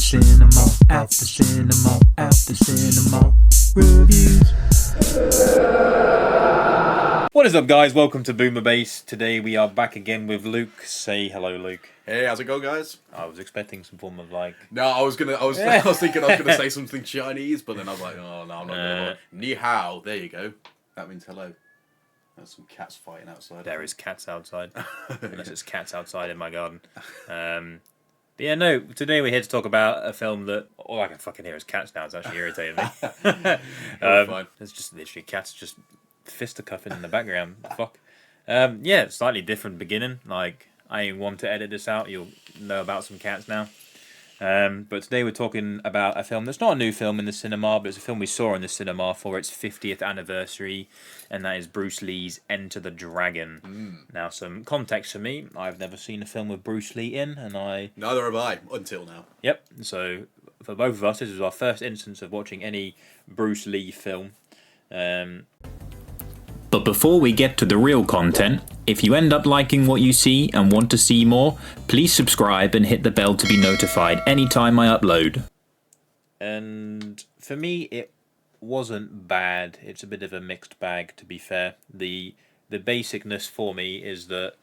cinema, at the cinema, at the cinema reviews. What is up, guys? Welcome to Boomer Base. Today we are back again with Luke. Say hello, Luke. Hey, how's it going, guys? I was expecting some form of like. No, I was thinking I was gonna say something Chinese, but then I was like, oh no, I'm not gonna. Ni hao. There you go. That means hello. There's some cats fighting outside. There is cats outside. Unless it's cats outside in my garden. But yeah, no. Today we're here to talk about a film that all I can fucking hear is cats now. It's actually irritating me. Fine. It's just literally cats just fisticuffing in the background. Fuck. Yeah, slightly different beginning. Like, I want to edit this out. You'll know about some cats now. But today we're talking about a film that's not a new film in the cinema, but it's a film we saw in the cinema for its 50th anniversary, and that is Bruce Lee's Enter the Dragon. Now, some context for me: I've never seen a film with Bruce Lee in, and Neither have I until now. Yep. So for both of us, this was our first instance of watching any Bruce Lee film. But before we get to the real content, if you end up liking what you see and want to see more, please subscribe and hit the bell to be notified anytime I upload. And for me, it wasn't bad. It's a bit of a mixed bag, to be fair. The basicness for me is that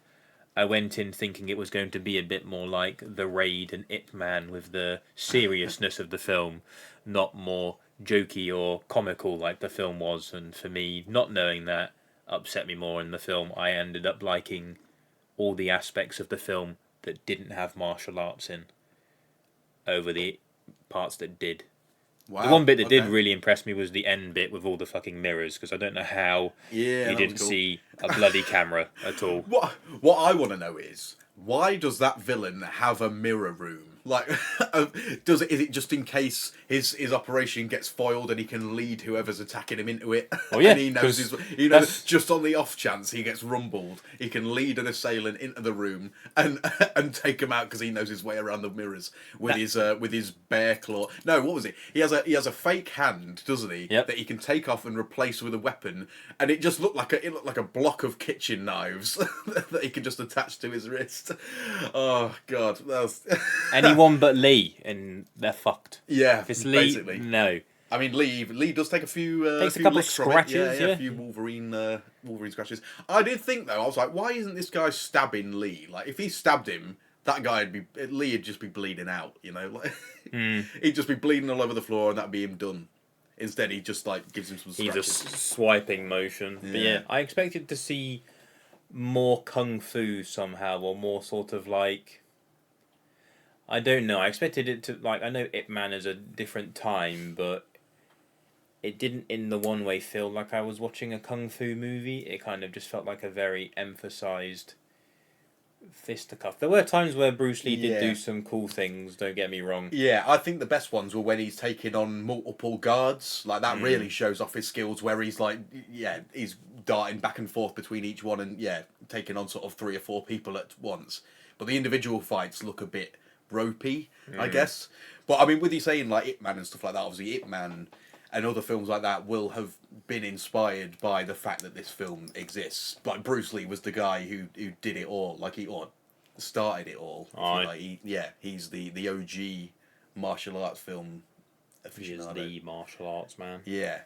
I went in thinking it was going to be a bit more like The Raid and Ip Man with the seriousness of the film, not more jokey or comical like the film was. And for me, not knowing that upset me more in the film. I ended up liking all the aspects of the film that didn't have martial arts in over the parts that did. Wow. The one bit that did really impress me was the end bit with all the fucking mirrors, because I don't know how you didn't see a bloody camera at all. What I want to know is, why does that villain have a mirror room? Like, is it just in case his operation gets foiled and he can lead whoever's attacking him into it? Oh yeah, And he knows just on the off chance he gets rumbled, he can lead an assailant into the room and take him out because he knows his way around the mirrors with his bear claw. No, what was it? He has a fake hand, doesn't he? Yep. That he can take off and replace with a weapon, and it just looked like a block of kitchen knives that he can just attach to his wrist. Oh God, Anyone but Lee, and they're fucked. Yeah, if it's basically. Lee, no. I mean, Lee does take a few Takes few a couple of licks from it. scratches, a few Wolverine scratches. I did think though, I was like, why isn't this guy stabbing Lee? Like, if he stabbed him, Lee would just be bleeding out. You know, like he'd just be bleeding all over the floor, and that'd be him done. Instead, he just like gives him some scratches. He's a swiping motion. Yeah. But yeah, I expected to see more kung fu somehow, or more sort of like, I don't know. I expected it to, like, I know Ip Man is a different time, but it didn't in the one way feel like I was watching a kung fu movie. It kind of just felt like a very emphasized fisticuff. There were times where Bruce Lee did do some cool things, don't get me wrong. Yeah, I think the best ones were when he's taking on multiple guards. Like, that really shows off his skills, where he's like, he's darting back and forth between each one and, taking on sort of 3 or 4 people at once. But the individual fights look a bit ropey, I guess. But I mean, with you saying like Ip Man and stuff like that, obviously Ip Man and other films like that will have been inspired by the fact that this film exists. Like, Bruce Lee was the guy who did it all, like started it all. Like, he's the OG martial arts film aficionado. He is the martial arts man. Yeah.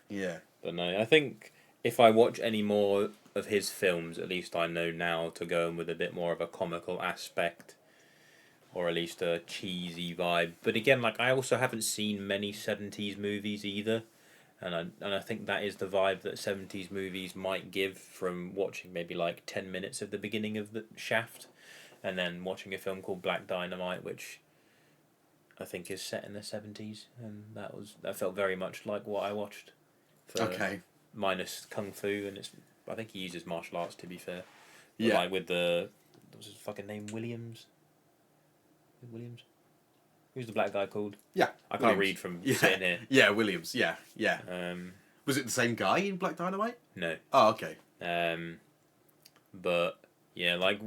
But no, I think if I watch any more of his films, at least I know now to go in with a bit more of a comical aspect, or at least a cheesy vibe. But again, like, I also haven't seen many 70s movies either, and I think that is the vibe that 70s movies might give from watching maybe like 10 minutes of the beginning of the Shaft, and then watching a film called Black Dynamite, which I think is set in the 70s, and that felt very much like what I watched. Minus kung fu, and I think he uses martial arts, to be fair. But like with what's his fucking name? Williams? Who's the black guy called? Yeah. I can't read from sitting here. Yeah, Williams. Yeah. Was it the same guy in Black Dynamite? No. Oh, okay. But yeah, like,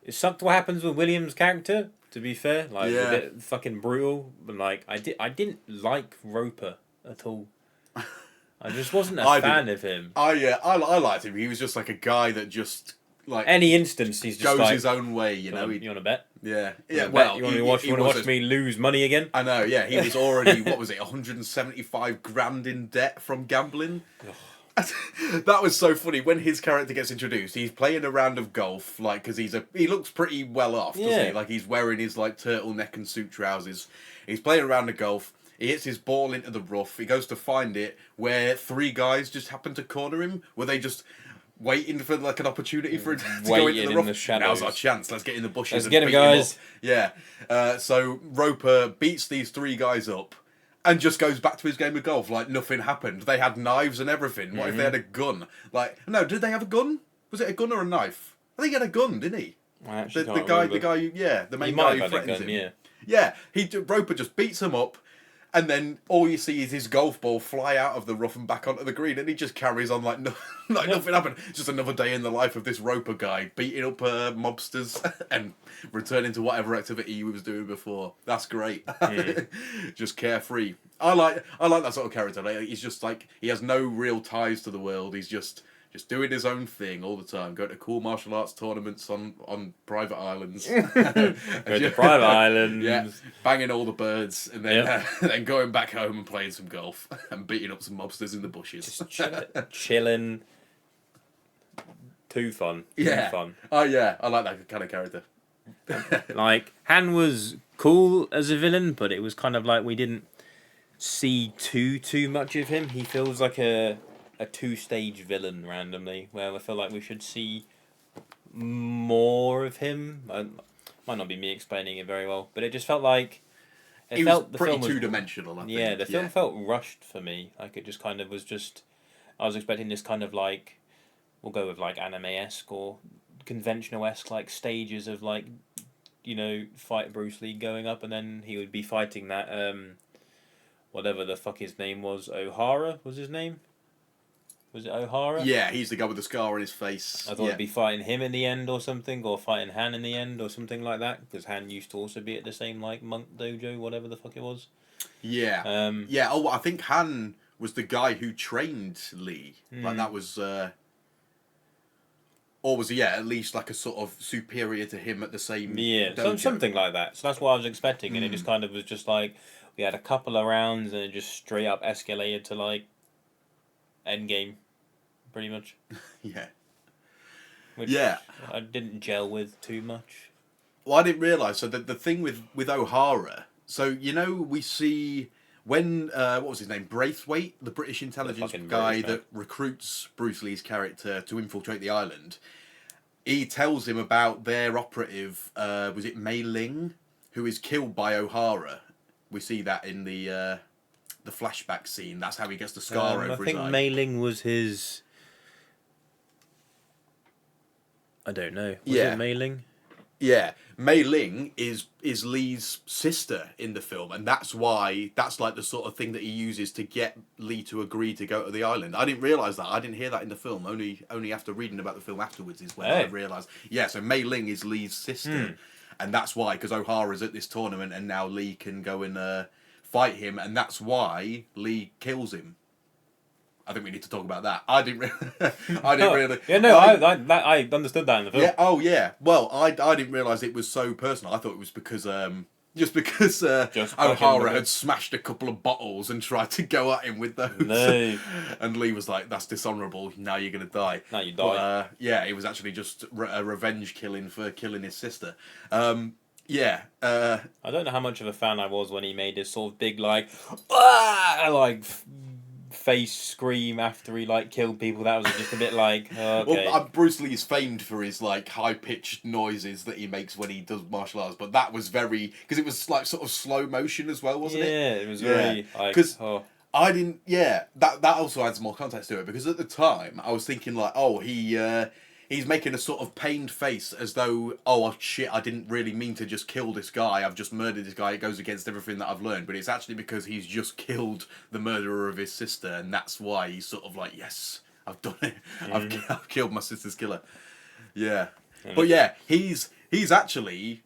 it sucked what happens with Williams' character, to be fair. Like, it's a bit fucking brutal. But like, I didn't like Roper at all. I just wasn't a fan of him. I liked him. He was just like a guy that just, like, any instance he's just goes like, his own way, you know. You want to bet? Yeah. Yeah. You Well, want to watch me lose money again? I know. Yeah, he was already what was it, 175 grand in debt from gambling. That was so funny when his character gets introduced. He's playing a round of golf, like because he looks pretty well off, doesn't he? Like he's wearing his like turtleneck and suit trousers. He's playing a round of golf. He hits his ball into the rough. He goes to find it, where three guys just happen to corner him. Were they just waiting for like an opportunity for it to go into the rough? Now's our chance. Let's get in the bushes. Let's and get him, beat guys. Yeah. So Roper beats these three guys up. And just goes back to his game of golf like nothing happened. They had knives and everything. What if they had a gun? Like, no, did they have a gun? Was it a gun or a knife? I think he had a gun, didn't he? I actually The can't guy, remember. the main guy who threatens him. Yeah, Roper just beats him up, and then all you see is his golf ball fly out of the rough and back onto the green, and he just carries on like nothing happened. It's just another day in the life of this Roper guy, beating up mobsters and returning to whatever activity he was doing before. That's great. Just carefree. I like that sort of character. Like, he's just like he has no real ties to the world. He's just doing his own thing all the time, going to cool martial arts tournaments on private islands. Go to private islands. Yeah, banging all the birds, and then then going back home and playing some golf and beating up some mobsters in the bushes. Just chilling. Too fun. Yeah. Too fun. Oh yeah, I like that kind of character. Like, Han was cool as a villain, but it was kind of like we didn't see too much of him. He feels like a two-stage villain randomly, where I feel like we should see more of him. Might not be me explaining it very well, but it just felt like He was pretty two-dimensional, I think. Yeah, the film felt rushed for me. Like, it just kind of was just... I was expecting this kind of like... We'll go with like anime-esque or conventional-esque like stages of like, you know, fight Bruce Lee going up, and then he would be fighting that whatever the fuck his name was. O'Hara was his name? Was it O'Hara? Yeah, he's the guy with the scar on his face. I thought it'd be fighting him in the end or something, or fighting Han in the end or something like that, because Han used to also be at the same like monk dojo, whatever the fuck it was. Yeah. Yeah. Oh, I think Han was the guy who trained Lee. Like that was. Or was he, at least like a sort of superior to him at the same dojo. Something like that. So that's what I was expecting, and it just kind of was just like, we had a couple of rounds, and it just straight up escalated to like Endgame, pretty much. Yeah. Which I didn't gel with too much. Well, I didn't realise, so the thing with O'Hara, so, you know, we see... When, what was his name? Braithwaite, the British intelligence guy that recruits Bruce Lee's character to infiltrate the island, he tells him about their operative, was it Mei Ling, who is killed by O'Hara. We see that in the flashback scene. That's how he gets the scar over his eye. I think Mei Ling was his... I don't know. Was it Mei Ling? Yeah, Mei Ling is Lee's sister in the film, and that's why that's like the sort of thing that he uses to get Lee to agree to go to the island. I didn't realise that. I didn't hear that in the film. Only after reading about the film afterwards is when I realised. Yeah, so Mei Ling is Lee's sister, and that's why, because O'Hara's at this tournament, and now Lee can go and fight him, and that's why Lee kills him. I think we need to talk about that. I didn't really. Yeah, no, I understood that in the film. Yeah. Oh, yeah. Well, I didn't realise it was so personal. I thought it was because O'Hara had smashed a couple of bottles and tried to go at him with those. No. And Lee was like, "That's dishonourable. Now you're gonna die." Now you die. But, yeah, it was actually just a revenge killing for killing his sister. Yeah. I don't know how much of a fan I was when he made this sort of big face scream after he like killed people. That was just a bit like, okay. Well, Bruce Lee is famed for his like high pitched noises that he makes when he does martial arts, but that was very, because it was like sort of slow motion as well, wasn't it? Yeah, it was very like. Because I didn't. Yeah, that also adds more context to it, because at the time I was thinking like, oh, he's making a sort of pained face as though, oh shit, I didn't really mean to just kill this guy. I've just murdered this guy. It goes against everything that I've learned. But it's actually because he's just killed the murderer of his sister, and that's why he's sort of like, yes, I've done it. I've killed my sister's killer. Yeah. But yeah, he's actually...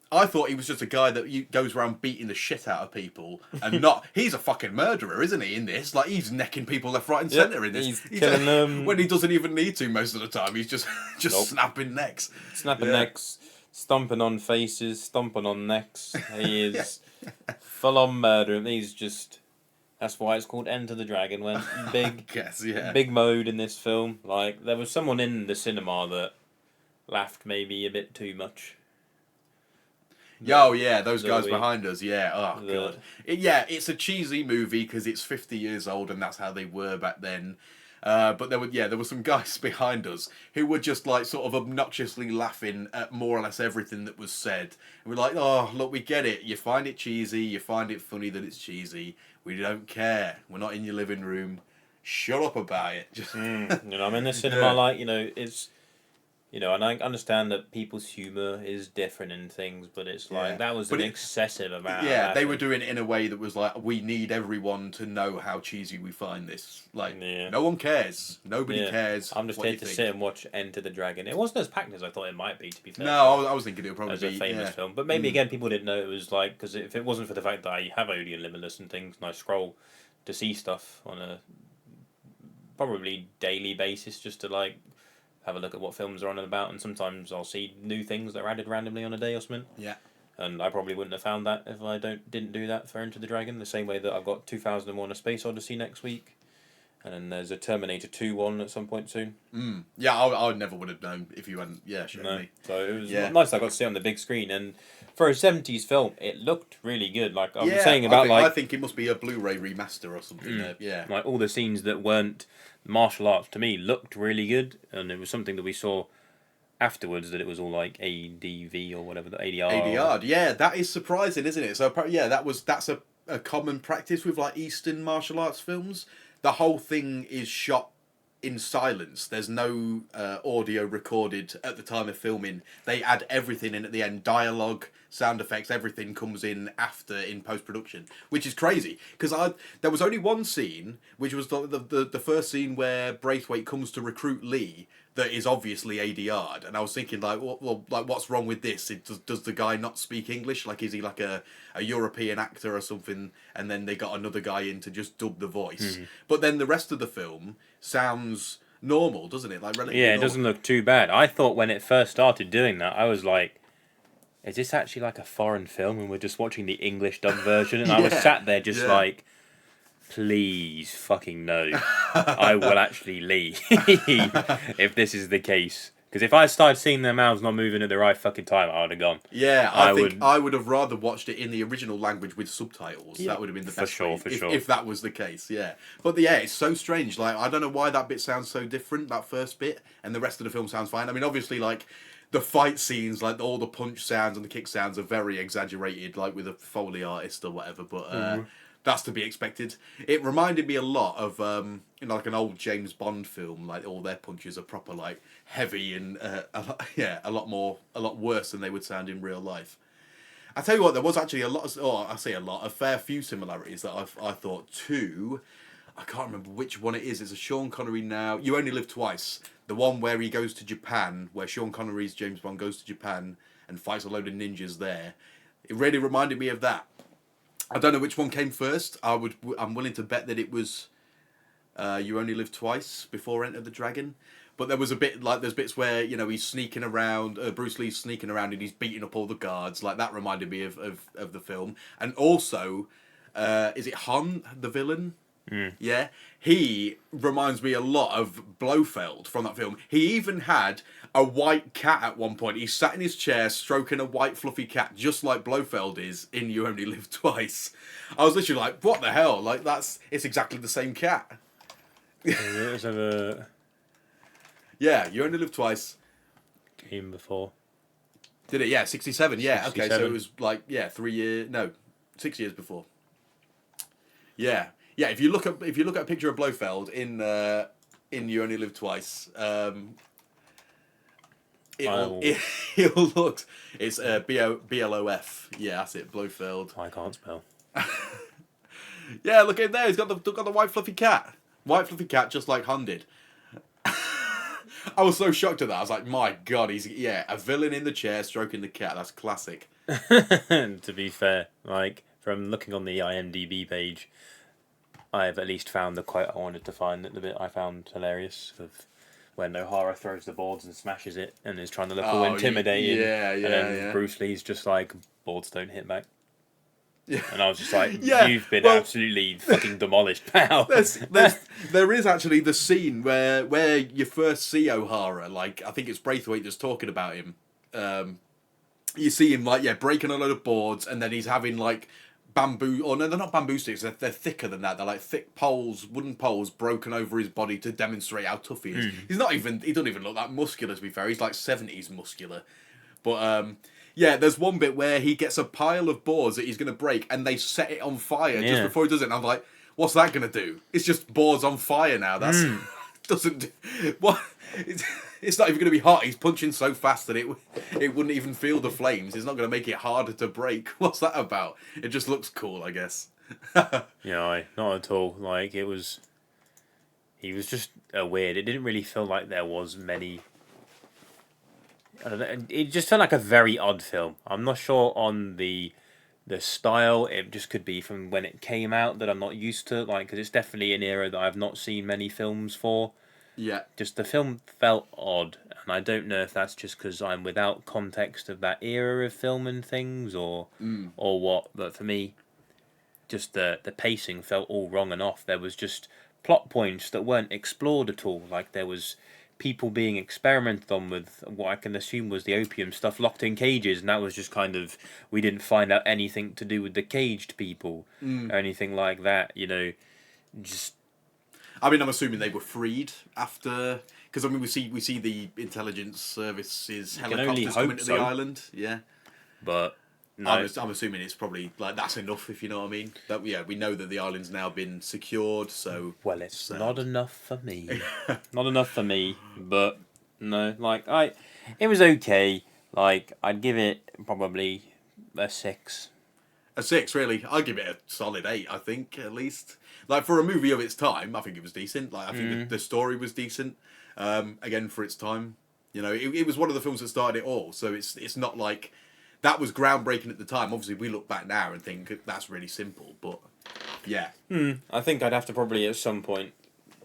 I thought he was just a guy that goes around beating the shit out of people, and not... He's a fucking murderer, isn't he, in this? Like, he's necking people left, right and centre in this. He's killing them. When he doesn't even need to most of the time. He's just snapping necks. Snapping necks, stomping on faces, stomping on necks. He is full on murder. He's just. That's why it's called Enter the Dragon. When big mode in this film. Like there was someone in the cinema that laughed maybe a bit too much. Oh yeah, those guys behind us. Yeah. Oh god. It's a cheesy movie because it's 50 years old and that's how they were back then. But there were some guys behind us who were just like sort of obnoxiously laughing at more or less everything that was said. And we're like, oh look, we get it. You find it cheesy. You find it funny that it's cheesy. We don't care. We're not in your living room. Shut up about it. Just I'm in the cinema. It's. And I understand that people's humour is different in things, but it's like that was an excessive amount. Yeah, they were doing it in a way that was like, we need everyone to know how cheesy we find this. Like, no one cares. Nobody cares. I'm just here to sit and watch Enter the Dragon. It wasn't as packed as I thought it might be, to be fair. No, I was thinking it would probably be a famous film. But maybe, again, people didn't know it was like, because if it wasn't for the fact that I have Odeon Limitless and things, and I scroll to see stuff on a probably daily basis just to, like, have a look at what films are on and about, and sometimes I'll see new things that are added randomly on a day or something. Yeah. And I probably wouldn't have found that if I didn't do that for Enter the Dragon, the same way that I've got 2001 A Space Odyssey next week. And then there's a Terminator 2 one at some point soon. Yeah, I never would have known if you hadn't shown me. So it was nice that I got to see it on the big screen. And for a 70s film, it looked really good. Like I was saying about I think it must be a Blu-ray remaster or something. Like all the scenes that weren't martial arts to me looked really good, and it was something that we saw afterwards that it was all like ADV or whatever, the ADR. ADR, that is surprising, isn't it? So that's a common practice with like Eastern martial arts films. The whole thing is shot in silence. There's no audio recorded at the time of filming. They add everything in at the end, dialogue, sound effects, everything comes in after in post-production, which is crazy because there was only one scene, which was the first scene where Braithwaite comes to recruit Lee, that is obviously ADR'd, and I was thinking like, well, like what's wrong with this? Does the guy not speak English? Like, is he like a European actor or something? And then they got another guy in to just dub the voice. But then the rest of the film sounds normal, doesn't it? Like relatively it doesn't look too bad. I thought when it first started doing that, I was like, is this actually like a foreign film and we're just watching the English dub version? And I was sat there just like, please fucking no. I will actually leave if this is the case. Because if I started seeing their mouths not moving at the right fucking time, I would have gone. Yeah, I would have rather watched it in the original language with subtitles. That would have been the best for sure. If that was the case, yeah. But it's so strange. Like, I don't know why that bit sounds so different, that first bit, and the rest of the film sounds fine. I mean, obviously, like, the fight scenes, like all the punch sounds and the kick sounds are very exaggerated, like with a Foley artist or whatever, but that's to be expected. It reminded me a lot of like an old James Bond film. Like all their punches are proper like heavy and a lot worse than they would sound in real life. I tell you what, there was actually a fair few similarities that I thought too. I can't remember which one it is. It's a Sean Connery now. You Only Live Twice. The one where he goes to Japan, where Sean Connery's James Bond goes to Japan and fights a load of ninjas there. It really reminded me of that. I don't know which one came first. I'm willing to bet that it was You Only Live Twice before Enter the Dragon. But there was a bit like there's bits where he's sneaking around. Bruce Lee's sneaking around and he's beating up all the guards. Like that reminded me of the film. And also, is it Han the villain? Yeah, he reminds me a lot of Blofeld from that film. He even had a white cat at one point. He sat in his chair stroking a white fluffy cat, just like Blofeld is in You Only Live Twice. I was literally like, what the hell? Like, it's exactly the same cat. Yeah, You Only Live Twice. Came before. Did it? Yeah, 67. Yeah, 67. Okay, so it was like 6 years before. Yeah. Yeah, if you look at a picture of Blofeld in You Only Live Twice, it'll look. It's BLOF. Yeah, that's it. Blofeld. I can't spell. Yeah, look in there. He's got the white fluffy cat. White fluffy cat, just like Han did. I was so shocked at that. I was like, my God, he's a villain in the chair stroking the cat. That's classic. To be fair, like from looking on the IMDB page, I've at least found the quote I wanted to find, the bit I found hilarious of when O'Hara throws the boards and smashes it and is trying to look all intimidating. And then Bruce Lee's just like, boards don't hit back. Yeah. And I was just like, Yeah, you've been well, absolutely fucking demolished, pal. There is actually the scene where you first see O'Hara, like, I think it's Braithwaite just talking about him. You see him, like, breaking a load of boards, and then he's having, like, bamboo, or no, they're not bamboo sticks, they're thicker than that. They're like thick poles, wooden poles broken over his body to demonstrate how tough he is. He doesn't even look that muscular, to be fair. He's like 70s muscular. But, there's one bit where he gets a pile of boards that he's going to break, and they set it on fire just before he does it. And I'm like, what's that going to do? It's just boards on fire now. That's doesn't. What? It's not even going to be hot. He's punching so fast that it wouldn't even feel the flames. It's not going to make it harder to break. What's that about? It just looks cool, I guess. Yeah, not at all. Like, he was just weird. It didn't really feel like there was many. I don't know. It just felt like a very odd film. I'm not sure on the style. It just could be from when it came out that I'm not used to. Like, because it's definitely an era that I've not seen many films for. Yeah. Just the film felt odd, and I don't know if that's just because I'm without context of that era of film and things, or what. But for me, just the pacing felt all wrong and off. There was just plot points that weren't explored at all. Like, there was people being experimented on with what I can assume was the opium stuff locked in cages, and that was just kind of, we didn't find out anything to do with the caged people or anything like that. You know, just. I mean, I'm assuming they were freed after, because I mean, we see the intelligence services helicopters come into the island. Yeah, but no. I'm assuming it's probably like that's enough, if you know what I mean. That we know that the island's now been secured, so well, it's not enough for me. Not enough for me, but no, like it was okay. Like, I'd give it probably a 6. A 6, really. I'd give it a solid 8. I think, at least. Like, for a movie of its time, I think it was decent. Like, I think the story was decent. Again, for its time, you know, it was one of the films that started it all. So it's not like that was groundbreaking at the time. Obviously, we look back now and think that's really simple. But yeah, I think I'd have to probably at some point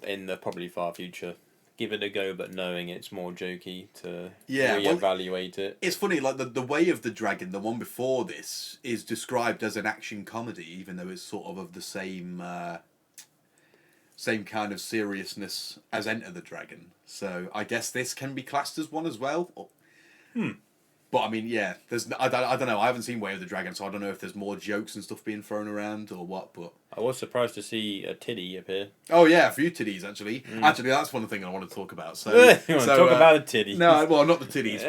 in the probably far future give it a go, but knowing it's more jokey to reevaluate it. It's funny, like the Way of the Dragon, the one before this, is described as an action comedy, even though it's sort of the same kind of seriousness as Enter the Dragon. So I guess this can be classed as one as well. But I mean, I don't know. I haven't seen Way of the Dragon, so I don't know if there's more jokes and stuff being thrown around or what. But I was surprised to see a titty appear. Oh yeah, a few titties actually. Actually, that's one thing I want to talk about. So you want to talk about a titty? No, well, not the titties.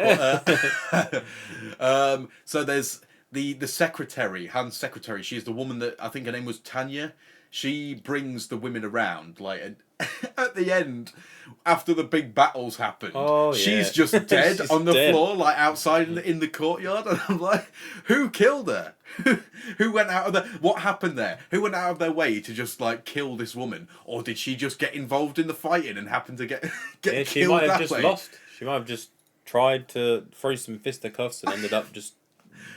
But, so there's the secretary, Han's secretary. She's the woman that I think her name was Tanya. She brings the women around, like, and at the end, after the big battles happened, she's just dead on the floor, like outside in the courtyard, and I'm like, who killed her? Who went out of the? What happened there? Who went out of their way to just like kill this woman, or did she just get involved in the fighting and happen to get killed? She might have that just way? lost. She might have just tried to throw some fisticuffs and ended up just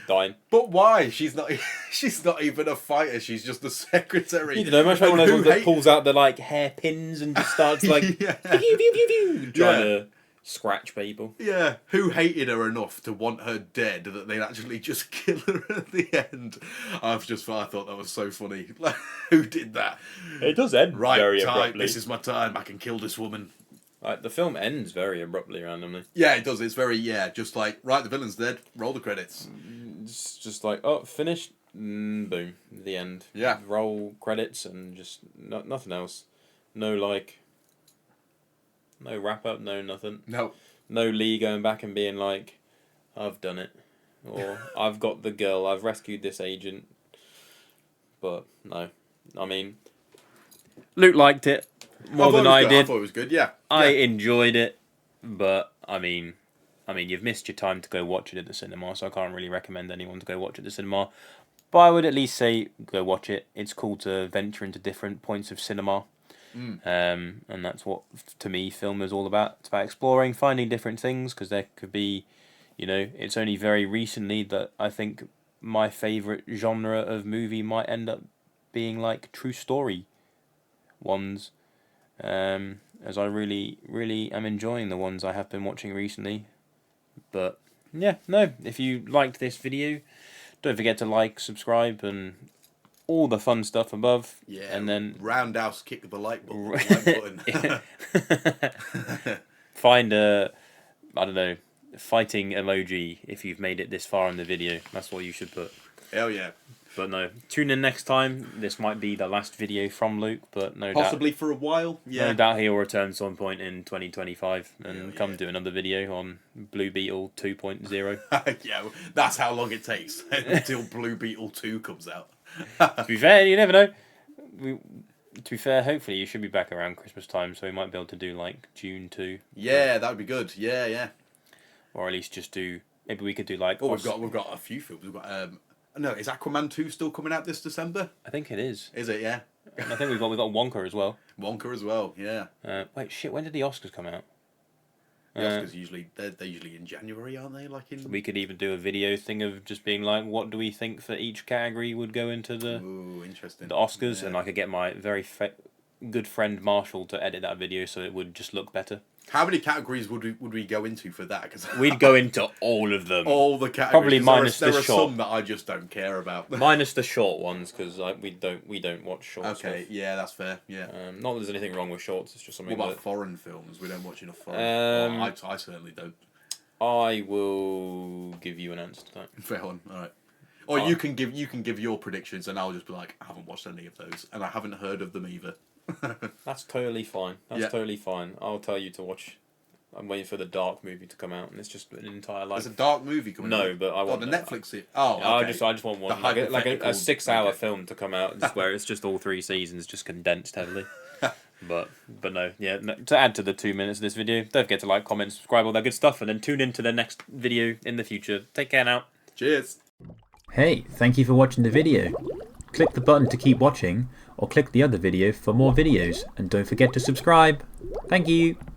dying. But why? She's not. She's not even a fighter. She's just the secretary. You don't know much about one of those ones that pulls out the like hairpins and just starts like pew, pew, pew, pew, trying to scratch people. Yeah, who hated her enough to want her dead that they'd actually just kill her at the end? I thought that was so funny. Like, who did that? It does end very abruptly. This is my time. I can kill this woman. Like, the film ends very abruptly, randomly. Yeah, it does. It's very just like right. The villain's dead. Roll the credits. It's just like, oh, finished. Boom. The end. Yeah. Roll credits and just nothing else. No wrap up. No nothing. No. No Lee going back and being like, I've done it, or I've got the girl. I've rescued this agent. But no, I mean, Luke liked it more than I did. I thought it was good. Yeah. I enjoyed it, but I mean, you've missed your time to go watch it at the cinema, so I can't really recommend anyone to go watch it at the cinema. But I would at least say go watch it. It's cool to venture into different points of cinema, and that's what, to me, film is all about. It's about exploring, finding different things, because there could be, it's only very recently that I think my favourite genre of movie might end up being like true story ones. as I really, really am enjoying the ones I have been watching recently. But yeah, no, if you liked this video, don't forget to like, subscribe, and all the fun stuff above. Yeah, and then roundhouse kick the like button. Find a, I don't know, fighting emoji if you've made it this far in the video. That's what you should put. Hell yeah. But no, tune in next time. This might be the last video from Luke, but no doubt. Possibly for a while. Yeah. No doubt he'll return some point in 2025 and come do another video on Blue Beetle 2.0. Yeah, that's how long it takes until Blue Beetle 2 comes out. To be fair, you never know. To be fair, hopefully you should be back around Christmas time, so we might be able to do like June 2. Yeah, that would be good. Yeah, yeah. Or at least just do. Maybe we could do like. Oh, we've got a few films. We've got no, is Aquaman 2 still coming out this December? I think it is. Is it? Yeah. And I think we've got Wonka as well. Wonka as well. Yeah. Wait, shit. When did the Oscars come out? The Oscars usually they're usually in January, aren't they? Like in. We could even do a video thing of just being like, what do we think for each category would go into the interesting. the Oscars, Yeah. and I could get my very good friend Marshall to edit that video so it would just look better. How many categories would we go into for that? Because We'd go into all of them. all the categories. Probably minus there the are short. some that I just don't care about. Minus the short ones, because we don't watch short Okay, stuff. yeah, that's fair. Yeah. Not that there's anything wrong with shorts. It's just something What about that foreign films? We don't watch enough foreign. I certainly don't. I will give you an answer to that. Fair one. All right. Or you can give your predictions, and I'll just be like, I haven't watched any of those, and I haven't heard of them either. That's totally fine. That's Yeah. totally fine. I'll tell you to watch. I'm waiting for the Dark movie to come out, and it's just an entire life. There's a dark movie coming out. No, but I want the that. Netflix. Oh, okay. I just want one like a hypothetical- 6-hour okay. film to come out, just where it's just all 3 seasons, just condensed heavily. but no, yeah. No, to add to the 2 minutes of this video, don't forget to like, comment, subscribe, all that good stuff, and then tune in to the next video in the future. Take care now. Cheers. Hey, thank you for watching the video. Click the button to keep watching, or click the other video for more videos, and don't forget to subscribe. Thank you.